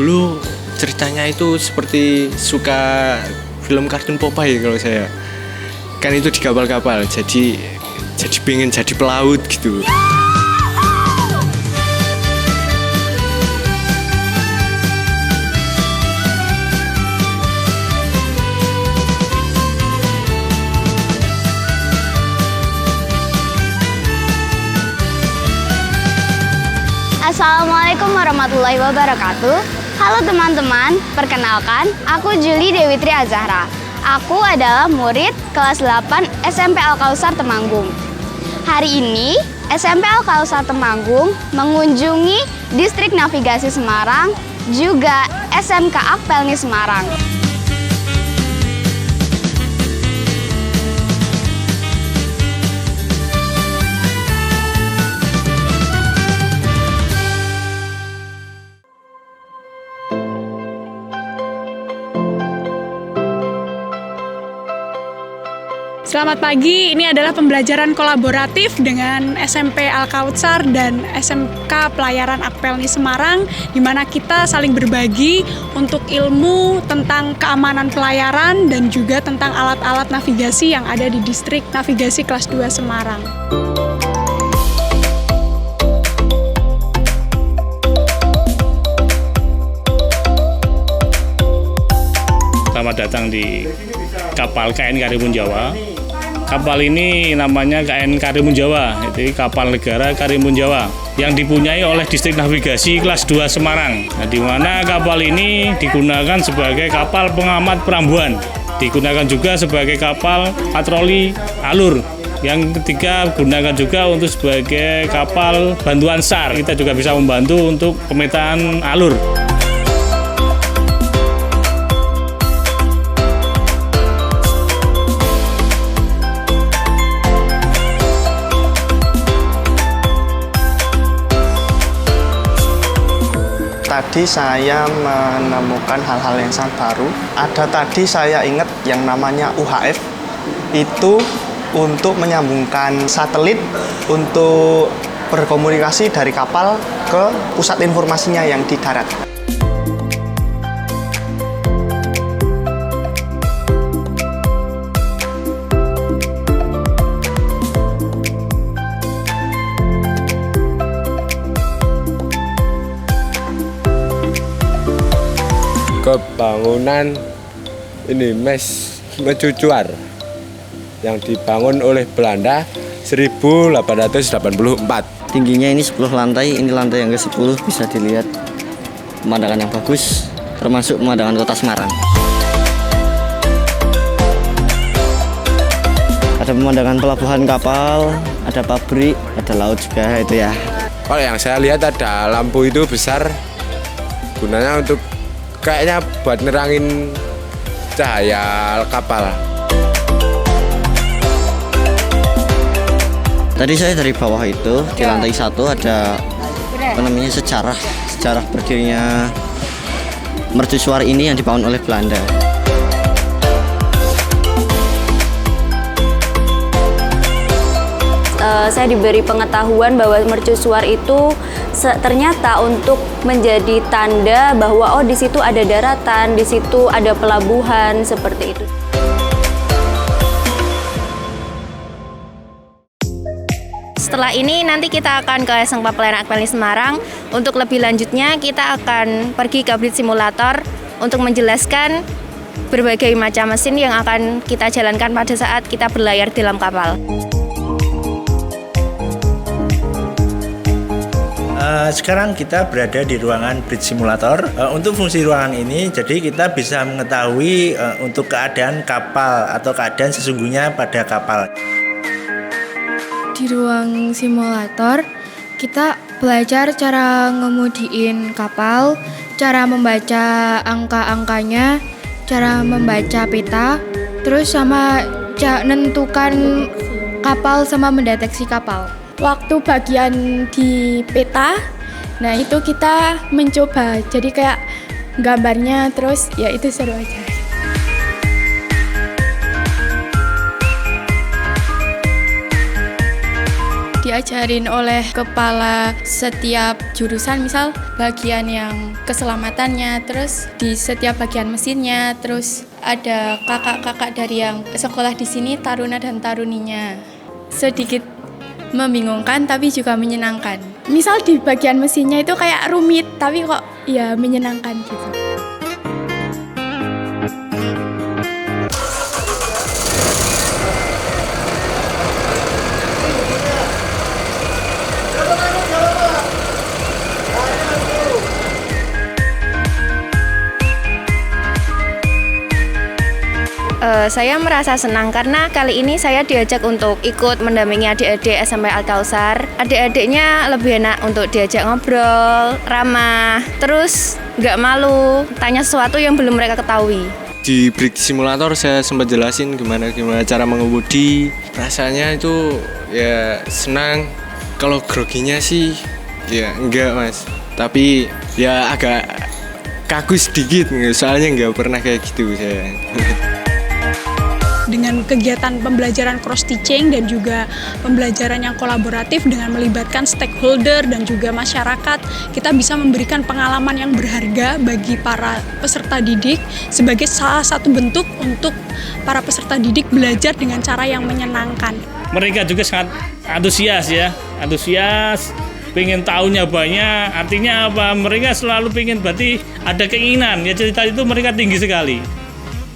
dulu ceritanya itu seperti suka film kartun Popeye kalau saya. Kan itu di kapal-kapal, jadi pengen jadi pelaut gitu. Assalamualaikum warahmatullahi wabarakatuh. Halo teman-teman, perkenalkan aku Juli Dewi Tri Azahra. Aku adalah murid kelas 8 SMP Al-Kausar Temanggung. Hari ini SMP Al-Kausar Temanggung mengunjungi Distrik Navigasi Semarang, juga SMK Akpelni Semarang. Selamat pagi, ini adalah pembelajaran kolaboratif dengan SMP Al-Kausar dan SMK Pelayaran Akpelni Semarang, di mana kita saling berbagi untuk ilmu tentang keamanan pelayaran dan juga tentang alat-alat navigasi yang ada di Distrik Navigasi Kelas 2 Semarang. Selamat datang di kapal KN Karimun Jawa. Kapal ini namanya KN Karimun Jawa, jadi kapal negara Karimun Jawa yang dipunyai oleh Distrik Navigasi Kelas 2 Semarang. Nah, di mana kapal ini digunakan sebagai kapal pengamat perambuan, digunakan juga sebagai kapal patroli alur. Yang ketiga, gunakan juga untuk sebagai kapal bantuan SAR. Kita juga bisa membantu untuk pemetaan alur. Tadi saya menemukan hal-hal yang sangat baru. Ada tadi saya ingat yang namanya UHF, itu untuk menyambungkan satelit untuk berkomunikasi dari kapal ke pusat informasinya yang di darat. Kebangunan ini Mes Mercusuar yang dibangun oleh Belanda 1884. Tingginya ini 10 lantai, ini lantai yang ke-10, bisa dilihat pemandangan yang bagus, termasuk pemandangan kota Semarang. Ada pemandangan pelabuhan kapal, ada pabrik, ada laut juga itu ya. Kalau yang saya lihat ada lampu itu besar, gunanya untuk kayaknya buat nerangin cahaya kapal. Tadi saya dari bawah itu, di lantai 1 ada sejarah berdirinya mercusuar ini yang dibangun oleh Belanda. Saya diberi pengetahuan bahwa mercusuar itu ternyata untuk menjadi tanda bahwa di situ ada daratan, di situ ada pelabuhan, seperti itu. Setelah ini nanti kita akan ke SMK Pelayaran Akpelni Semarang. Untuk lebih lanjutnya kita akan pergi ke Bridge Simulator untuk menjelaskan berbagai macam mesin yang akan kita jalankan pada saat kita berlayar dalam kapal. Sekarang kita berada di ruangan Bridge Simulator. Untuk fungsi ruangan ini, jadi kita bisa mengetahui untuk keadaan kapal atau keadaan sesungguhnya pada kapal. Di ruang simulator, kita belajar cara ngemudiin kapal, cara membaca angka-angkanya, cara membaca peta, terus sama menentukan kapal sama mendeteksi kapal. Waktu bagian di peta, nah itu kita mencoba, jadi kayak gambarnya, terus ya itu seru aja. diajarin oleh kepala setiap jurusan, misal bagian yang keselamatannya, terus di setiap bagian mesinnya, terus ada kakak-kakak dari yang sekolah di sini, taruna dan taruninya. Sedikit membingungkan tapi juga menyenangkan. Misal di bagian mesinnya itu kayak rumit tapi kok ya menyenangkan gitu. Saya merasa senang karena kali ini saya diajak untuk ikut mendampingi adik-adik SMP Al-Kautsar. Adik-adiknya lebih enak untuk diajak ngobrol, ramah, terus nggak malu, tanya sesuatu yang belum mereka ketahui. Di break simulator saya sempat jelasin gimana cara mengemudi. Rasanya itu ya senang. Kalau groginya sih ya enggak mas, tapi ya agak kaku sedikit, soalnya nggak pernah kayak gitu saya. Dengan kegiatan pembelajaran cross teaching dan juga pembelajaran yang kolaboratif dengan melibatkan stakeholder dan juga masyarakat, kita bisa memberikan pengalaman yang berharga bagi para peserta didik sebagai salah satu bentuk untuk para peserta didik belajar dengan cara yang menyenangkan. Mereka juga sangat antusias ya, pengen tahunya banyak. Artinya apa? Mereka selalu pengen, berarti ada keinginan. Ya cerita itu mereka tinggi sekali.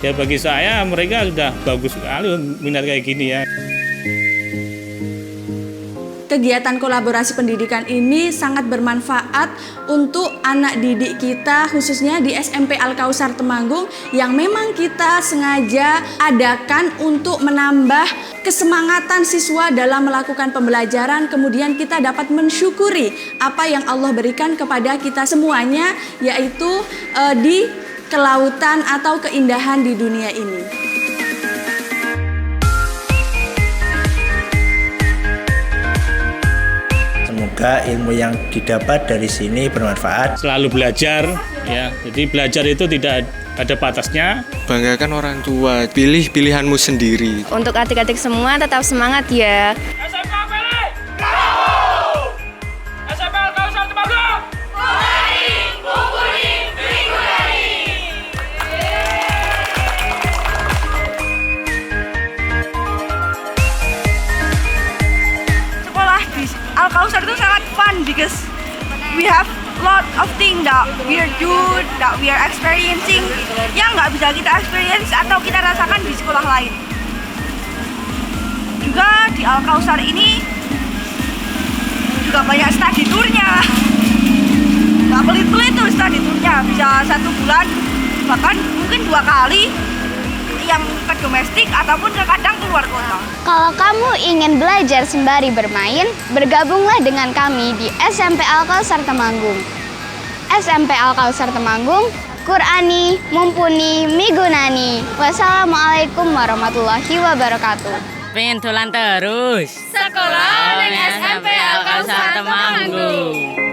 Ya bagi saya mereka sudah bagus sekali minat kayak gini ya. Kegiatan kolaborasi pendidikan ini sangat bermanfaat untuk anak didik kita, khususnya di SMP Al-Kautsar Temanggung, yang memang kita sengaja adakan untuk menambah kesemangatan siswa dalam melakukan pembelajaran. Kemudian kita dapat mensyukuri apa yang Allah berikan kepada kita semuanya, yaitu di kelautan atau keindahan di dunia ini. Semoga ilmu yang didapat dari sini bermanfaat. Selalu belajar ya. Jadi belajar itu tidak ada batasnya. Banggakan orang tua, pilih pilihanmu sendiri. Untuk adik-adik semua tetap semangat ya. Al-Kautsar itu sangat fun because we have lot of things that we are doing, that we are experiencing yang nggak bisa kita experience atau kita rasakan di sekolah lain. Juga di Al-Kautsar ini juga banyak study tour-nya. Nggak pelit-pelit tuh study tour-nya, bisa 1 bulan bahkan mungkin 2 kali, yang ke domestik ataupun kadang keluar kota. Kalau kamu ingin belajar sembari bermain, bergabunglah dengan kami di SMP Al-Kautsar Temanggung. SMP Al-Kautsar Temanggung, Qur'ani, mumpuni, migunani. Wassalamualaikum warahmatullahi wabarakatuh. Pengen dolan terus. Sekolah dengan SMP Al-Kautsar Temanggung.